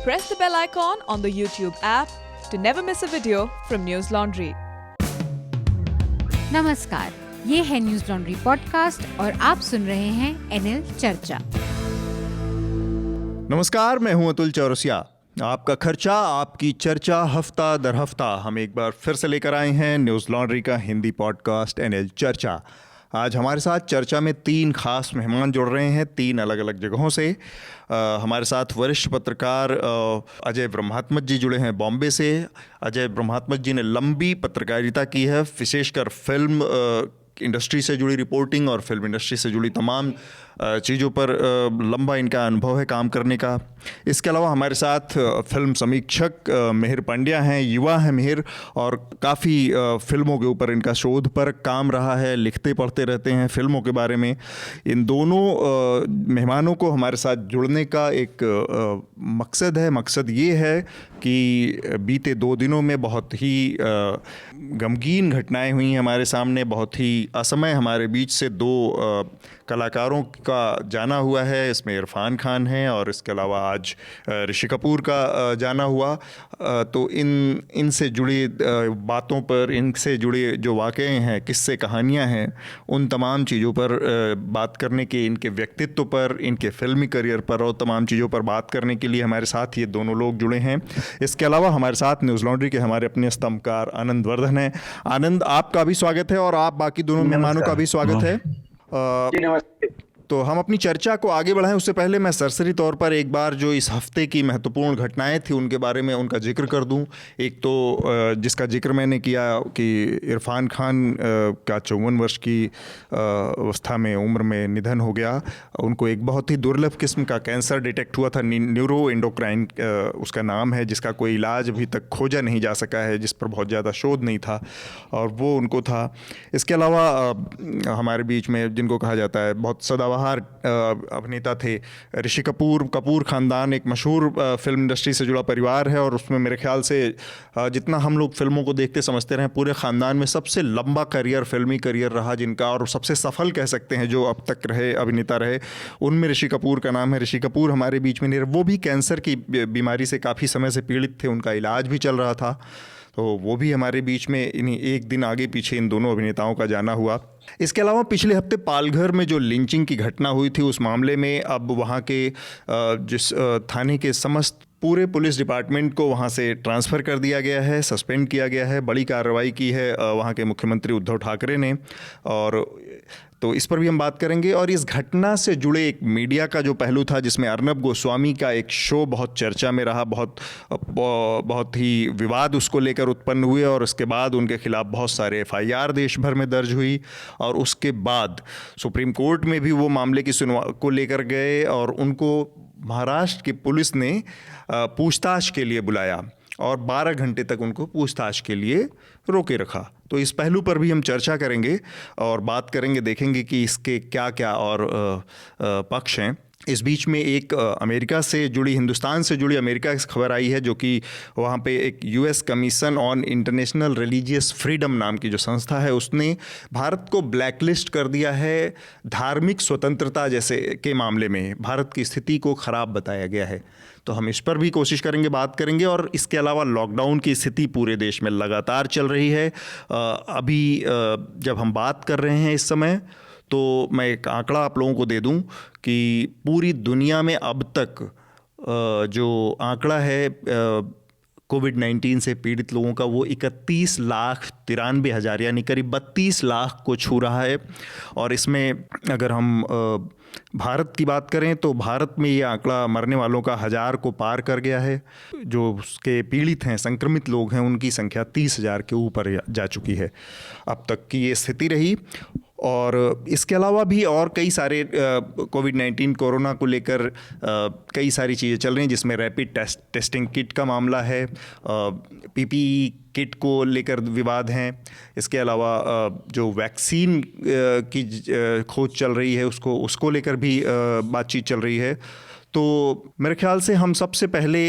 press the bell icon on the YouTube app to never miss a video from News Laundry. नमस्कार, ये है news laundry podcast और आप सुन रहे हैं एनएल चर्चा। नमस्कार, मैं हूं अतुल चौरसिया। आपका खर्चा आपकी चर्चा हफ्ता दर हफ्ता हम एक बार फिर से लेकर आए हैं न्यूज लॉन्ड्री का हिंदी पॉडकास्ट एनएल चर्चा। आज हमारे साथ चर्चा में 3 खास मेहमान जुड़ रहे हैं 3 अलग अलग जगहों से। हमारे साथ वरिष्ठ पत्रकार अजय ब्रह्मात्मज जी जुड़े हैं बॉम्बे से। अजय ब्रह्मात्मज जी ने लंबी पत्रकारिता की है, विशेषकर फिल्म इंडस्ट्री से जुड़ी रिपोर्टिंग और फिल्म इंडस्ट्री से जुड़ी तमाम चीज़ों पर लंबा इनका अनुभव है काम करने का। इसके अलावा हमारे साथ फिल्म समीक्षक मिहिर पांड्या हैं, युवा हैं मिहिर, और काफ़ी फिल्मों के ऊपर इनका शोध पर काम रहा है, लिखते पढ़ते रहते हैं फिल्मों के बारे में। इन दोनों मेहमानों को हमारे साथ जुड़ने का एक मकसद है। मकसद ये है कि बीते 2 दिनों में बहुत ही गमगीन घटनाएं हुई हैं हमारे सामने। बहुत ही असमय हमारे बीच से 2 कलाकारों का जाना हुआ है। इसमें इरफान खान हैं और इसके अलावा आज ऋषि कपूर का जाना हुआ। तो इनसे जुड़ी बातों पर, इनसे जुड़े जो वाक़े हैं, किस्से कहानियां हैं, उन तमाम चीज़ों पर बात करने के, इनके व्यक्तित्व पर, इनके फिल्मी करियर पर और तमाम चीज़ों पर बात करने के लिए हमारे साथ ये दोनों लोग जुड़े हैं। इसके अलावा हमारे साथ न्यूज़ लॉन्ड्री के हमारे अपने स्तंभकार आनंद वर्धन हैं। आनंद, आपका भी स्वागत है और आप बाकी दोनों मेहमानों का भी स्वागत है। नमस्ते। तो हम अपनी चर्चा को आगे बढ़ाएं उससे पहले मैं सरसरी तौर पर एक बार जो इस हफ्ते की महत्वपूर्ण घटनाएं थी उनके बारे में उनका जिक्र कर दूं। एक तो जिसका जिक्र मैंने किया कि इरफान खान का 54 वर्ष की अवस्था में, उम्र में निधन हो गया। उनको एक बहुत ही दुर्लभ किस्म का कैंसर डिटेक्ट हुआ था, न्यूरो एंडोक्राइन उसका नाम है, जिसका कोई इलाज अभी तक खोजा नहीं जा सका है, जिस पर बहुत ज़्यादा शोध नहीं था, और वो उनको था। इसके अलावा हमारे बीच में जिनको कहा जाता है बहुत सदाबहार अभिनेता थे ऋषि कपूर। कपूर ख़ानदान एक मशहूर फिल्म इंडस्ट्री से जुड़ा परिवार है और उसमें मेरे ख्याल से जितना हम लोग फिल्मों को देखते समझते रहे, पूरे ख़ानदान में सबसे लंबा करियर, फिल्मी करियर रहा जिनका, और सबसे सफल कह सकते हैं जो अब तक रहे अभिनेता रहे, उनमें ऋषि कपूर का नाम है। ऋषि कपूर हमारे बीच में नहीं रहे। वो भी कैंसर की बीमारी से काफ़ी समय से पीड़ित थे, उनका इलाज भी चल रहा था, तो वो भी हमारे बीच में इन्हीं एक दिन आगे पीछे इन दोनों अभिनेताओं का जाना हुआ। इसके अलावा पिछले हफ्ते पालघर में जो लिंचिंग की घटना हुई थी, उस मामले में अब वहाँ के जिस थाने के समस्त पूरे पुलिस डिपार्टमेंट को वहाँ से ट्रांसफ़र कर दिया गया है, सस्पेंड किया गया है। बड़ी कार्रवाई की है वहाँ के मुख्यमंत्री उद्धव ठाकरे ने, और तो इस पर भी हम बात करेंगे। और इस घटना से जुड़े एक मीडिया का जो पहलू था, जिसमें अर्नब गोस्वामी का एक शो बहुत चर्चा में रहा, बहुत ही विवाद उसको लेकर उत्पन्न हुए, और उसके बाद उनके खिलाफ बहुत सारे FIR देश भर में दर्ज हुई, और उसके बाद सुप्रीम कोर्ट में भी वो मामले की सुनवाई को लेकर गए और उनको महाराष्ट्र की पुलिस ने पूछताछ के लिए बुलाया और 12 घंटे तक उनको पूछताछ के लिए रोके रखा। तो इस पहलू पर भी हम चर्चा करेंगे और बात करेंगे, देखेंगे कि इसके क्या क्या और पक्ष हैं। इस बीच में एक अमेरिका से जुड़ी, हिंदुस्तान से जुड़ी अमेरिका की खबर आई है, जो कि वहाँ पे एक US commission on international religious freedom नाम की जो संस्था है, उसने भारत को ब्लैकलिस्ट कर दिया है। धार्मिक स्वतंत्रता जैसे के मामले में भारत की स्थिति को ख़राब बताया गया है। तो हम इस पर भी कोशिश करेंगे, बात करेंगे। और इसके अलावा लॉकडाउन की स्थिति पूरे देश में लगातार चल रही है। अभी जब हम बात कर रहे हैं इस समय, तो मैं एक आंकड़ा आप लोगों को दे दूं कि पूरी दुनिया में अब तक जो आंकड़ा है कोविड-19 से पीड़ित लोगों का, वो 31,93,000 यानी करीब 32 लाख को छू रहा है। और इसमें अगर हम भारत की बात करें तो भारत में ये आंकड़ा मरने वालों का 1000 को पार कर गया है। जो उसके पीड़ित हैं, संक्रमित लोग हैं, उनकी संख्या 30,000 के ऊपर जा चुकी है। अब तक की ये स्थिति रही। और इसके अलावा भी और कई सारे कोविड-19 कोरोना को लेकर कई सारी चीज़ें चल रही हैं, जिसमें रैपिड टेस्टिंग किट का मामला है, PPE किट को लेकर विवाद हैं। इसके अलावा जो वैक्सीन की खोज चल रही है, उसको लेकर भी बातचीत चल रही है। तो मेरे ख्याल से हम सबसे पहले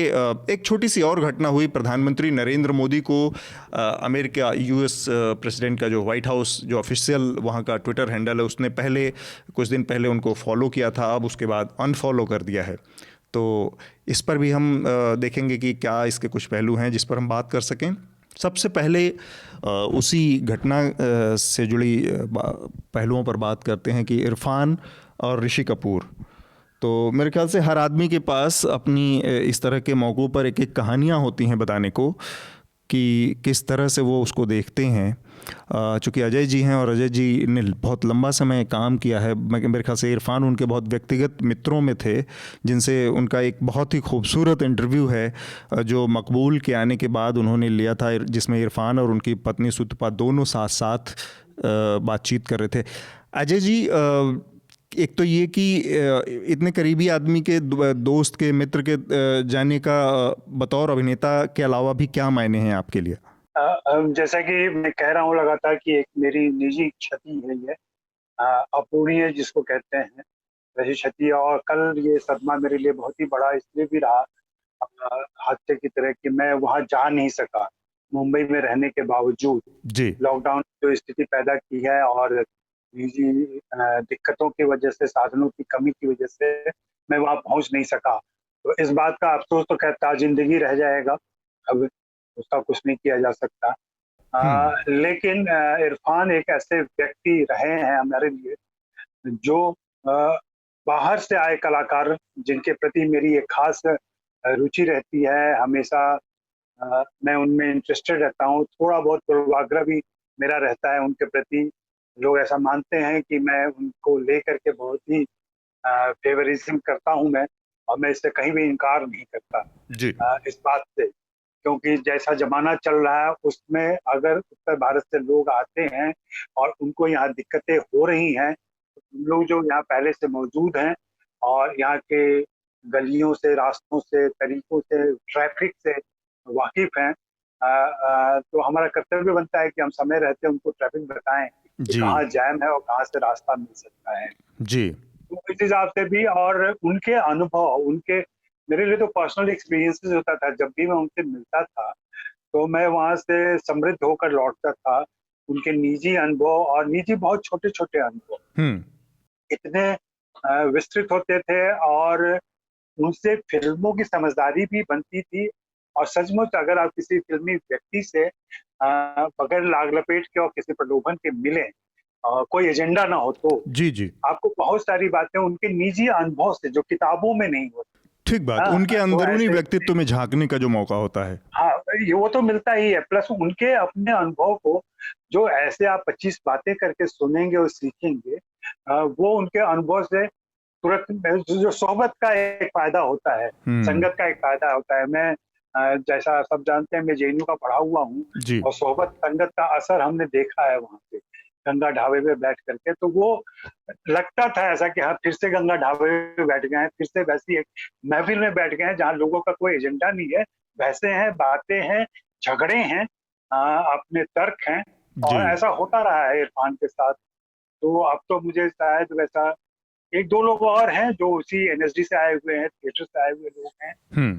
एक छोटी सी और घटना हुई। प्रधानमंत्री नरेंद्र मोदी को अमेरिका US प्रेसिडेंट का जो व्हाइट हाउस जो ऑफिशियल वहाँ का ट्विटर हैंडल है, उसने कुछ दिन पहले उनको फॉलो किया था, अब उसके बाद अनफॉलो कर दिया है। तो इस पर भी हम देखेंगे कि क्या इसके कुछ पहलू हैं जिस पर हम बात कर सकें। सबसे पहले उसी घटना से जुड़ी पहलुओं पर बात करते हैं कि इरफान और ऋषि कपूर। तो मेरे ख्याल से हर आदमी के पास अपनी इस तरह के मौक़ों पर एक एक कहानियाँ होती हैं बताने को कि किस तरह से वो उसको देखते हैं। चूँकि अजय जी हैं और अजय जी ने बहुत लंबा समय काम किया है, मेरे ख्याल से इरफान उनके बहुत व्यक्तिगत मित्रों में थे जिनसे उनका एक बहुत ही खूबसूरत इंटरव्यू है जो मकबूल के आने के बाद उन्होंने लिया था, जिसमें इरफान और उनकी पत्नी सुतपा दोनों साथ साथ बातचीत कर रहे थे। अजय जी, एक तो ये कि इतने करीबी आदमी के दोस्त के मित्र के जाने का बतौर अभिनेता के अलावा भी क्या मायने हैं आपके लिए? जैसा कि मैं कह रहा हूँ लगातार कि एक मेरी निजी क्षति है ये, अपूर्णीय जिसको कहते हैं वैसी क्षति। और कल ये सदमा मेरे लिए बहुत ही बड़ा इसलिए भी रहा हादसे की तरह कि मैं वहाँ जा नहीं सका मुंबई में रहने के बावजूद। जी, लॉकडाउन जो स्थिति पैदा की है और निजी दिक्कतों की वजह से, साधनों की कमी की वजह से मैं वहाँ पहुँच नहीं सका। तो इस बात का अफसोस तो कहता जिंदगी रह जाएगा, अब उसका कुछ नहीं किया जा सकता। लेकिन इरफान एक ऐसे व्यक्ति रहे हैं हमारे लिए जो बाहर से आए कलाकार जिनके प्रति मेरी एक खास रुचि रहती है। हमेशा मैं उनमें इंटरेस्टेड रहता हूँ, थोड़ा बहुत पूर्वाग्रह भी मेरा रहता है उनके प्रति। लोग ऐसा मानते हैं कि मैं उनको लेकर के बहुत ही फेवरिज्म करता हूँ मैं, और मैं इससे कहीं भी इनकार नहीं करता जी। इस बात से, क्योंकि जैसा जमाना चल रहा है उसमें अगर उत्तर भारत से लोग आते हैं और उनको यहाँ दिक्कतें हो रही हैं, तो लोग जो यहाँ पहले से मौजूद हैं और यहाँ के गलियों से, रास्तों से, तरीकों से, ट्रैफिक से वाकिफ हैं, तो हमारा कर्तव्य बनता है कि हम समय रहते उनको ट्रैफिक बताएं कि कहाँ जैम है और कहाँ से रास्ता मिल सकता है जी। तो इस हिसाब से भी। और उनके अनुभव, उनके मेरे लिए तो पर्सनल एक्सपीरियंसेस होता था। जब भी मैं उनसे मिलता था तो मैं वहाँ से समृद्ध होकर लौटता था। उनके निजी अनुभव, और निजी बहुत छोटे छोटे अनुभव इतने विस्तृत होते थे और उनसे फिल्मों की समझदारी भी बनती थी। और सचमुच अगर आप किसी फिल्मी व्यक्ति से बगैर लाग लपेट के और किसी प्रलोभन के मिले, कोई एजेंडा ना हो, तो जी आपको बहुत सारी बातें उनके निजी अनुभव से जो किताबों में नहीं होती। ठीक बात, उनके अंदरूनी व्यक्तित्व में झांकने का जो मौका होता है, हाँ, ये वो तो मिलता ही है। प्लस उनके अपने अनुभव को जो ऐसे आप 25 बातें करके सुनेंगे और सीखेंगे, वो उनके अनुभव से तुरंत जो सोहबत का एक फायदा होता है, संगत का एक फायदा होता है। मैं जैसा सब जानते हैं मैं जेएनयू का पढ़ा हुआ हूँ, और सोहबत संगत का असर हमने देखा है वहाँ पे गंगा ढाबे पे बैठ करके। तो वो लगता था ऐसा कि हाँ फिर से गंगा ढाबे पे बैठ गए हैं, फिर से वैसी एक महफिल में बैठ गए हैं जहाँ लोगों का कोई एजेंडा नहीं है, वैसे हैं, बातें हैं, झगड़े हैं, अपने तर्क हैं। और ऐसा होता रहा है इरफान के साथ। तो अब तो मुझे शायद वैसा एक दो लोग और हैं जो उसी एनएसडी से आए हुए हैं, थिएटर से आए हुए लोग हैं,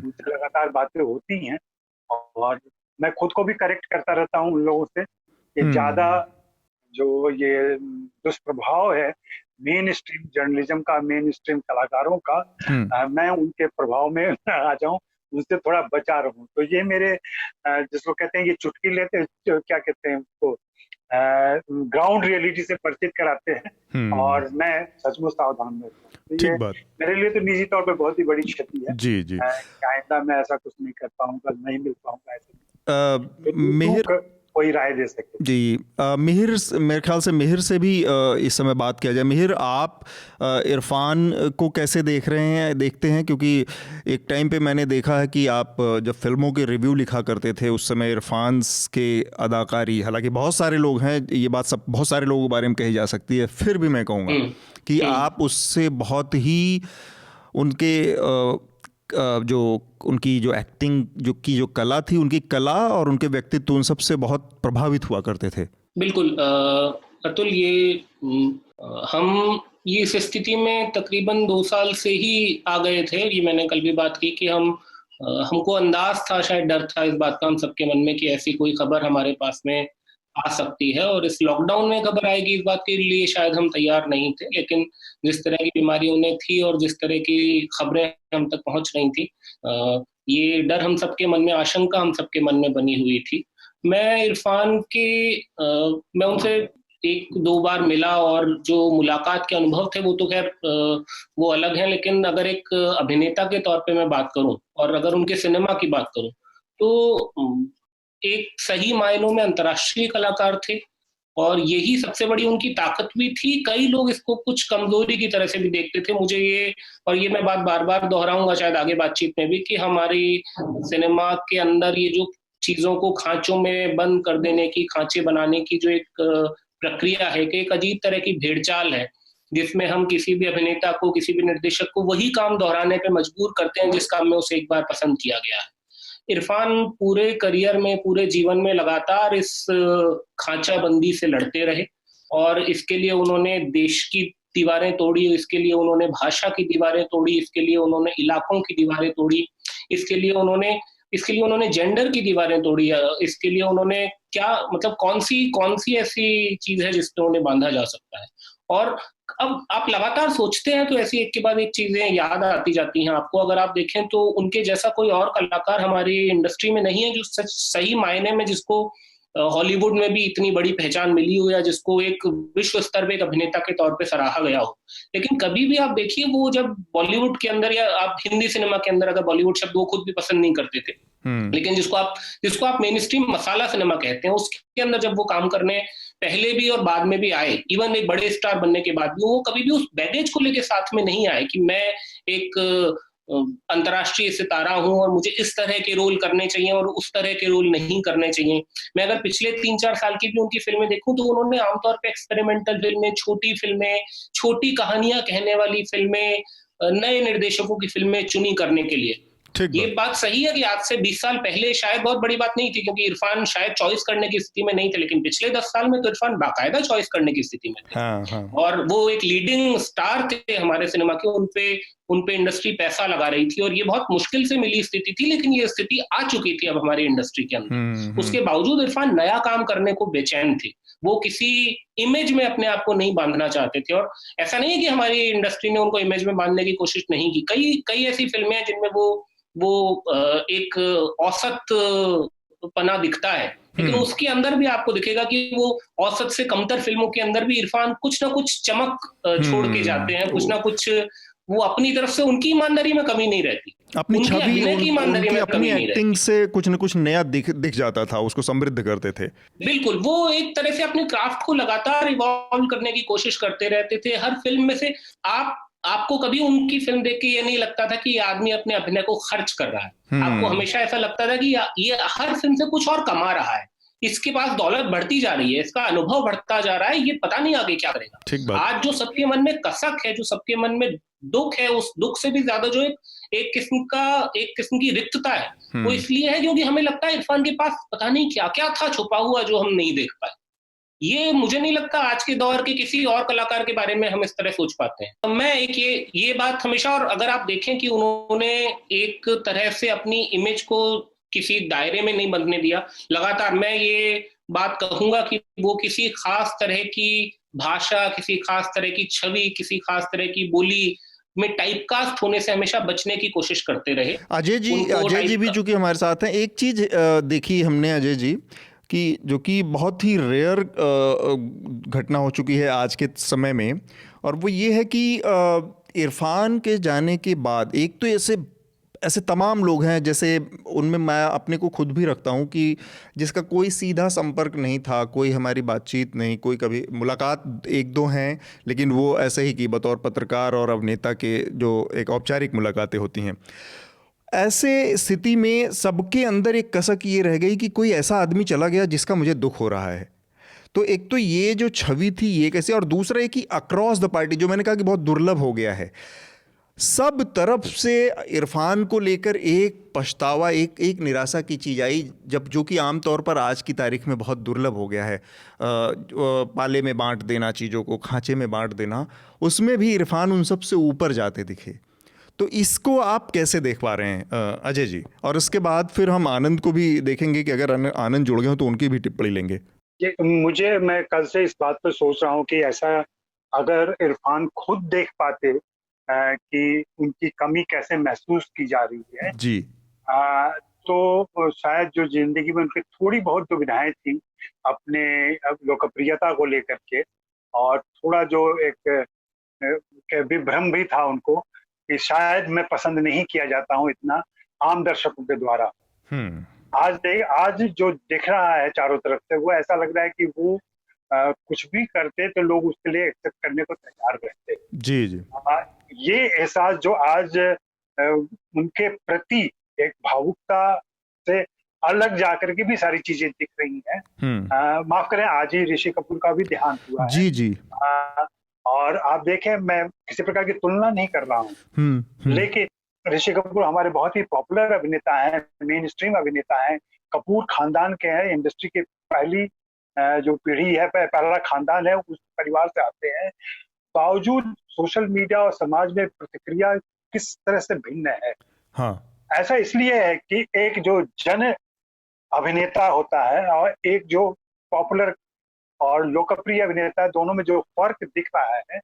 उनसे लगातार बातें होती हैं। और मैं खुद को भी करेक्ट करता रहता हूँ उन लोगों से कि ज्यादा जो ये दुष्प्रभाव है मेन स्ट्रीम जर्नलिज्म का, मेन स्ट्रीम कलाकारों का, मैं उनके प्रभाव में आ जाऊं, उनसे थोड़ा बचा रहूं। तो ये मेरे जिसको कहते हैं ये चुटकी लेते, क्या कहते हैं उसको, ग्राउंड रियलिटी से परिचित कराते हैं, और मैं सचमुच सावधान रहता हूँ। तो ये मेरे लिए तो निजी तौर पे बहुत ही बड़ी क्षति है। जी जी। आइंदा मैं ऐसा कुछ नहीं कर पाऊंगा, नहीं मिल पाऊंगा ऐसे। मिहिर कोई राय दे सके जी। मिहिर, मेरे ख्याल से मिहिर से भी इस समय बात किया जाए। मिहिर, आप इरफान को कैसे देख रहे हैं, देखते हैं? क्योंकि एक टाइम पे मैंने देखा है कि आप जब फिल्मों के रिव्यू लिखा करते थे उस समय इरफान के अदाकारी, हालांकि बहुत सारे लोग हैं, ये बात सब बहुत सारे लोगों के बारे में कही जा सकती है, फिर भी मैं कहूँगा कि आप उससे बहुत ही उनके जो उनकी जो एक्टिंग जो कला थी, उनकी कला और उनके व्यक्तित्व, उन सबसे बहुत प्रभावित हुआ करते थे। बिल्कुल अतुल, ये हम ये इस स्थिति में तकरीबन 2 साल से ही आ गए थे। ये मैंने कल भी बात की कि हमको अंदाज था, शायद डर था इस बात का हम सबके मन में कि ऐसी कोई खबर हमारे पास में आ सकती है, और इस लॉकडाउन में खबर आएगी इस बात के लिए शायद हम तैयार नहीं थे, लेकिन जिस तरह की बीमारी उन्हें थी और जिस तरह की खबरें हम तक पहुंच रही थी, ये डर हम सबके मन में, आशंका हम सबके मन में बनी हुई थी। मैं इरफान के मैं उनसे एक दो बार मिला, और जो मुलाकात के अनुभव थे वो तो खैर वो अलग हैं, लेकिन अगर एक अभिनेता के तौर पे मैं बात करूं और अगर उनके सिनेमा की बात करूं, तो एक सही मायनों में अंतर्राष्ट्रीय कलाकार थे, और यही सबसे बड़ी उनकी ताकत भी थी। कई लोग इसको कुछ कमजोरी की तरह से भी देखते थे, मुझे ये, और ये मैं बात बार बार दोहराऊंगा शायद आगे बातचीत में भी, कि हमारी सिनेमा के अंदर ये जो चीजों को खांचों में बंद कर देने की, खांचे बनाने की जो एक प्रक्रिया है, कि एक अजीब तरह की भेड़चाल है, जिसमें हम किसी भी अभिनेता को, किसी भी निर्देशक को वही काम दोहराने पे मजबूर करते हैं जिस काम में उसे एक बार पसंद किया गया है। इरफान पूरे करियर में, पूरे जीवन में लगातार इस खांचाबंदी से लड़ते रहे, और इसके लिए उन्होंने देश की दीवारें तोड़ी, इसके लिए उन्होंने भाषा की दीवारें तोड़ी, इसके लिए उन्होंने इलाकों की दीवारें तोड़ी, इसके लिए उन्होंने जेंडर की दीवारें तोड़ी, इसके लिए उन्होंने क्या, मतलब कौन सी ऐसी चीज है जिससे उन्हें बांधा जा सकता है। और अब आप लगातार सोचते हैं तो ऐसी एक के बाद एक चीजें याद आती जाती हैं आपको। अगर आप देखें तो उनके जैसा कोई और कलाकार हमारी इंडस्ट्री में नहीं है जो सही मायने में, जिसको हॉलीवुड में भी इतनी बड़ी पहचान मिली हो, या जिसको एक विश्व स्तर पे एक अभिनेता के तौर पे सराहा गया हो। लेकिन कभी भी आप देखिए, वो जब बॉलीवुड के अंदर, या आप हिंदी सिनेमा के अंदर, अगर बॉलीवुड शब्द वो खुद भी पसंद नहीं करते थे, लेकिन जिसको आप मेन स्ट्रीम मसाला सिनेमा कहते हैं, उसके अंदर जब वो काम करने पहले भी और बाद में भी आए, इवन एक बड़े स्टार बनने के बाद भी, वो कभी भी उस बैगेज को लेके साथ में नहीं आए कि मैं एक अंतर्राष्ट्रीय सितारा हूं और मुझे इस तरह के रोल करने चाहिए और उस तरह के रोल नहीं करने चाहिए। मैं अगर पिछले 3-4 साल की भी उनकी फिल्में देखूं तो उन्होंने आमतौर पे एक्सपेरिमेंटल फिल्में, छोटी कहानियां कहने वाली फिल्में, नए निर्देशकों की फिल्में चुनी करने के लिए। ये बात सही है कि आज से 20 साल पहले शायद बहुत बड़ी बात नहीं थी, क्योंकि इरफान शायद चॉइस करने की स्थिति में नहीं थे, लेकिन पिछले 10 साल में तो इरफान बाकायदा चॉइस करने की स्थिति में थे। हाँ। और वो एक लीडिंग स्टार थे हमारे सिनेमा के, उनपे इंडस्ट्री पैसा लगा रही थी, और ये बहुत मुश्किल से मिली स्थिति थी, लेकिन ये स्थिति आ चुकी थी अब हमारी इंडस्ट्री के अंदर। उसके बावजूद इरफान नया काम करने को बेचैन थे, वो किसी इमेज में अपने आप को नहीं बांधना चाहते थे। और ऐसा नहीं है कि हमारी इंडस्ट्री ने उनको इमेज में बांधने की कोशिश नहीं की, कई ऐसी फिल्में हैं जिनमें वो एक औसत पना दिखता है, लेकिन उसके अंदर भी आपको दिखेगा कि वो औसत से कमतर फिल्मों के अंदर भी इरफान कुछ ना कुछ चमक छोड़ के जाते हैं, कुछ ना कुछ वो अपनी तरफ से, उनकी ईमानदारी में कमी नहीं रहती, अपनी छवि, उनकी अपनी एक्टिंग से कुछ न कुछ नया दिख जाता था, उसको समृद्ध करते थे। बिल्कुल, वो एक तरह से अपने क्राफ्ट को लगातार इवॉल्व करने की कोशिश करते रहते थे। हर फिल्म में से आपको कभी उनकी फिल्म देख के ये नहीं लगता था कि ये आदमी अपने अभिनय को खर्च कर रहा है। आपको हमेशा ऐसा लगता था कि ये हर फिल्म से कुछ और कमा रहा है, इसके पास दौलत बढ़ती जा रही है, इसका अनुभव बढ़ता जा रहा है, ये पता नहीं आगे क्या करेगा। आज जो सबके मन में कसक है, जो सबके मन में दुख है, उस दुख से भी ज्यादा जो एक किस्म की रिक्तता है, वो इसलिए है क्योंकि हमें लगता है इरफान के पास पता नहीं क्या क्या था छुपा हुआ जो हम नहीं देख पाए। ये मुझे नहीं लगता आज के दौर के किसी और कलाकार के बारे में हम इस तरह सोच पाते हैं। मैं एक ये बात हमेशा, और अगर आप देखें कि उन्होंने एक तरह से अपनी इमेज को किसी दायरे में नहीं बंधने दिया, लगातार मैं ये बात कहूंगा कि वो किसी खास तरह की भाषा, किसी खास तरह की छवि, किसी खास तरह की बोली में टाइपकास्ट होने से हमेशा बचने की कोशिश करते रहे। अजय जी भी चूंकि हमारे साथ हैं, एक चीज देखी हमने अजय जी कि जो कि बहुत ही रेयर घटना हो चुकी है आज के समय में, और वो ये है कि इरफान के जाने के बाद एक तो ऐसे तमाम लोग हैं, जैसे उनमें मैं अपने को खुद भी रखता हूँ, कि जिसका कोई सीधा संपर्क नहीं था, कोई हमारी बातचीत नहीं, कोई कभी मुलाकात 1-2 हैं, लेकिन वो ऐसे ही कि बतौर पत्रकार और अभिनेता के जो एक औपचारिक मुलाकातें होती हैं। ऐसे स्थिति में सबके अंदर एक कसक ये रह गई कि कोई ऐसा आदमी चला गया जिसका मुझे दुख हो रहा है। तो एक तो ये जो छवि थी ये कैसे, और दूसरा ये कि अक्रॉस द पार्टी, जो मैंने कहा कि बहुत दुर्लभ हो गया है, सब तरफ से इरफान को लेकर एक पछतावा, एक निराशा की चीज़ आई, जो कि आमतौर पर आज की तारीख में बहुत दुर्लभ हो गया है। पाले में बांट देना चीज़ों को, खांचे में बांट देना, उसमें भी इरफान उन सब से ऊपर जाते दिखे। तो इसको आप कैसे देख पा रहे हैं अजय जी? और उसके बाद फिर हम आनंद को भी देखेंगे कि अगर आनंद जुड़ गए हो तो उनकी भी टिप्पणी लेंगे। मैं कल से इस बात पर सोच रहा हूँ कि ऐसा अगर इरफान खुद देख पाते कि उनकी कमी कैसे महसूस की जा रही है जी, तो शायद जो जिंदगी में उनकी थोड़ी बहुत दुविधाएं थी अपने लोकप्रियता को लेकर के, और थोड़ा जो एक विभ्रम भी था उनको कि शायद मैं पसंद नहीं किया जाता हूँ इतना आम दर्शकों के द्वारा। आज जो दिख रहा है चारों तरफ से, वो ऐसा लग रहा है कि वो कुछ भी करते तो लोग उसके लिए एक्सेप्ट करने को तैयार रहते। जी जी। ये एहसास जो आज उनके प्रति एक भावुकता से अलग जाकर के भी सारी चीजें दिख रही हैं। माफ करें, आज ही ऋषि कपूर का भी देहांत हुआ है। जी जी। और आप देखें, मैं किसी प्रकार की तुलना नहीं कर रहा हूँ, लेकिन ऋषि कपूर हमारे बहुत ही पॉपुलर अभिनेता हैं, मेन स्ट्रीम अभिनेता हैं, कपूर खानदान के हैं, इंडस्ट्री की पहली जो पीढ़ी है, पहला खानदान है, उस परिवार से आते हैं। बावजूद सोशल मीडिया और समाज में प्रतिक्रिया किस तरह से भिन्न है। हाँ, ऐसा इसलिए है कि एक जो जन अभिनेता होता है और एक जो पॉपुलर और लोकप्रिय अभिनेता, दोनों में जो फर्क दिख रहा है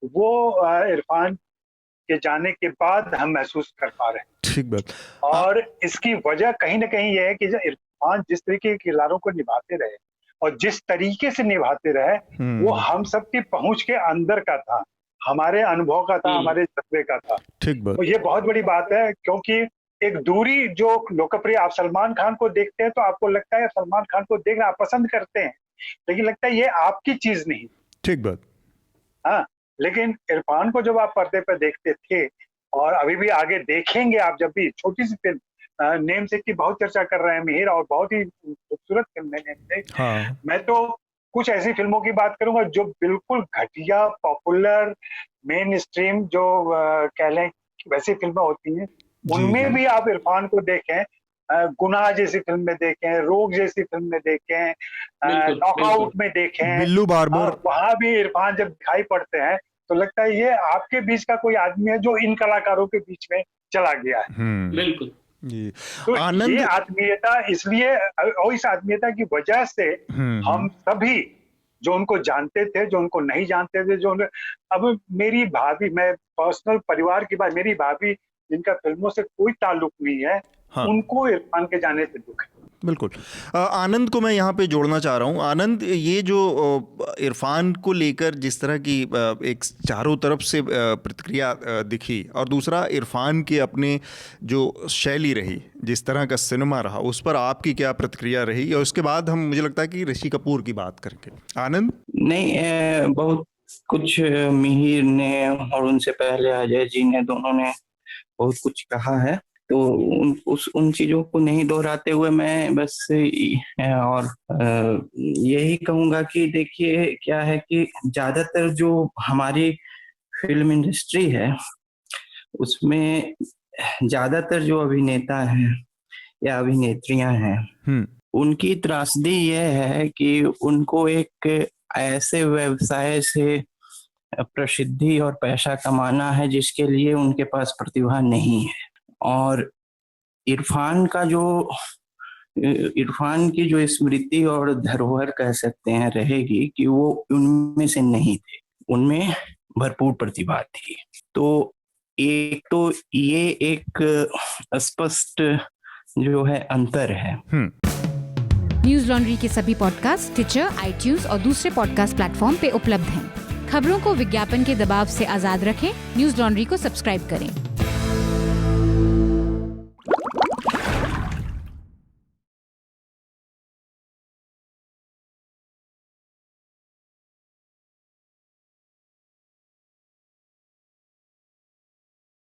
वो इरफान के जाने के बाद हम महसूस कर पा रहे हैं। ठीक बात। और इसकी वजह कहीं ना कहीं ये है कि इरफान जिस तरीके के किरदारों को निभाते रहे और जिस तरीके से निभाते रहे, वो हम सबकी पहुंच के अंदर का था, हमारे अनुभव का था, हमारे जज्बे का था। ठीक बात। तो ये बहुत बड़ी बात है, क्योंकि एक दूरी जो लोकप्रिय, आप सलमान खान को देखते हैं तो आपको लगता है सलमान खान को देखना आप पसंद करते हैं, लेकिन लगता है ये आपकी चीज नहीं। ठीक बात। हाँ, लेकिन इरफान को जब आप पर्दे पर देखते थे और अभी भी आगे देखेंगे आप, जब भी छोटी सी फिल्म नेम सेक की बहुत चर्चा कर रहे हैं मिहिर, और बहुत ही खूबसूरत फिल्म है नेम सेक। हाँ। मैं तो कुछ ऐसी फिल्मों की बात करूंगा जो बिल्कुल घटिया, पॉपुलर, मेन स्ट्रीम जो कह लें वैसी फिल्में होती हैं, उनमें भी आप इरफान को देखें, गुनाह जैसी फिल्म में देखें, रोग जैसी फिल्म में देखें, नॉकआउट में देखें, बिल्लू बार्बर, वहां भी इरफान जब दिखाई पड़ते हैं तो लगता है ये आपके बीच का कोई आदमी है जो इन कलाकारों के बीच में चला गया है। बिल्कुल। तो ये आत्मीयता, इसलिए और इस आत्मीयता की वजह से हम सभी जो उनको जानते थे, जो उनको नहीं जानते थे, जो अब मेरी भाभी, मैं पर्सनल परिवार की बात, मेरी भाभी जिनका फिल्मों से कोई ताल्लुक नहीं है, हाँ, उनको इरफान के जाने से दुख है। बिल्कुल। आनंद को मैं यहाँ पे जोड़ना चाह रहा हूँ। आनंद, ये जो इरफान को लेकर जिस तरह की एक चारों तरफ से प्रतिक्रिया दिखी, और दूसरा इरफान के अपने जो शैली रही, जिस तरह का सिनेमा रहा, उस पर आपकी क्या प्रतिक्रिया रही? और उसके बाद हम, मुझे लगता है कि ऋषि कपूर की बात करके। आनंद? नहीं, बहुत कुछ मिहिर ने और उनसे पहले अजय जी ने, दोनों ने बहुत कुछ कहा है, तो उन चीजों को नहीं दोहराते हुए मैं बस और यही कहूंगा कि देखिए क्या है कि ज्यादातर जो हमारी फिल्म इंडस्ट्री है उसमें ज्यादातर जो अभिनेता हैं या अभिनेत्रियां हैं, उनकी त्रासदी यह है कि उनको एक ऐसे व्यवसाय से प्रसिद्धि और पैसा कमाना है जिसके लिए उनके पास प्रतिभा नहीं है। और इरफान की जो स्मृति और धरोहर कह सकते हैं रहेगी कि वो उनमें से नहीं थे, उनमें भरपूर प्रतिभा थी। तो ये एक स्पष्ट जो है अंतर है। न्यूज लॉन्ड्री के सभी पॉडकास्ट टिचर, आईट्यूज और दूसरे पॉडकास्ट प्लेटफॉर्म पे उपलब्ध हैं। खबरों को विज्ञापन के दबाव से आजाद रखें, न्यूज लॉन्ड्री को सब्सक्राइब करें।